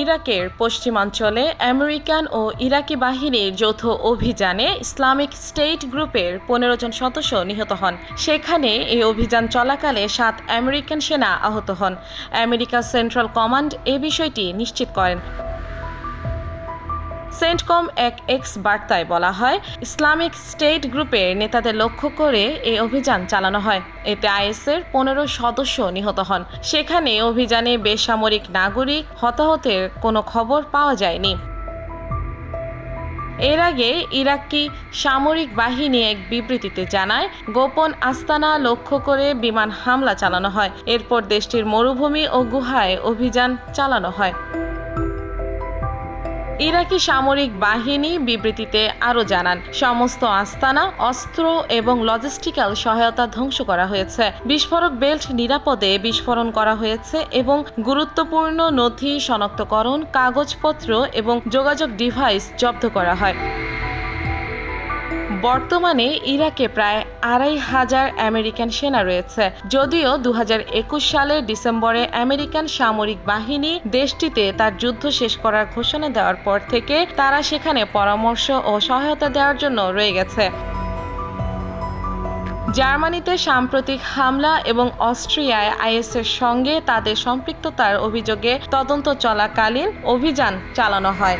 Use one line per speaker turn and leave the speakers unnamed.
ইরাকের পশ্চিমাঞ্চলে আমেরিকান ও ইরাকি বাহিনীর যৌথ অভিযানে ইসলামিক স্টেট গ্রুপের 15 জন সদস্য নিহত হন। সেখানে এই অভিযান চলাকালে 7 আমেরিকান সেনা আহত হন। আমেরিকা সেন্ট্রাল কমান্ড এ বিষয়টি নিশ্চিত করেন। সেন্টকম এক এক্স বার্তায় বলা হয়, ইসলামিক স্টেট গ্রুপের নেতাদের লক্ষ্য করে এই অভিযান চালানো হয়। এতে আইএসের 15 সদস্য নিহত হন। সেখানে অভিযানে বেসামরিক নাগরিক হতাহতের কোনো খবর পাওয়া যায়নি। এর আগে ইরাকি সামরিক বাহিনী এক বিবৃতিতে জানায়, গোপন আস্তানা লক্ষ্য করে বিমান হামলা চালানো হয়। এরপর দেশটির মরুভূমি ও গুহায় অভিযান চালানো হয়। ইরাকি সামরিক বাহিনী বিবৃতিতে আরও জানান, সমস্ত আস্তানা, অস্ত্র এবং লজিস্টিক্যাল সহায়তা ধ্বংস করা হয়েছে। বিস্ফোরক বেল্ট নিরাপদে বিস্ফোরণ করা হয়েছে এবং গুরুত্বপূর্ণ নথি শনাক্তকরণ, কাগজপত্র এবং যোগাযোগ ডিভাইস জব্দ করা হয়। বর্তমানে ইরাকে প্রায় 2500 আমেরিকান সেনা রয়েছে। যদিও 2021 সালের ডিসেম্বরে আমেরিকান সামরিক বাহিনী দেশটিতে তার যুদ্ধ শেষ করার ঘোষণা দেওয়ার পর থেকে তারা সেখানে পরামর্শ ও সহায়তা দেওয়ার জন্য রয়ে গেছে। জার্মানিতে সাম্প্রতিক হামলা এবং অস্ট্রিয়ায় আইএসের সঙ্গে তাদের সম্পৃক্ততার অভিযোগে তদন্ত চলাকালীন অভিযান চালানো হয়।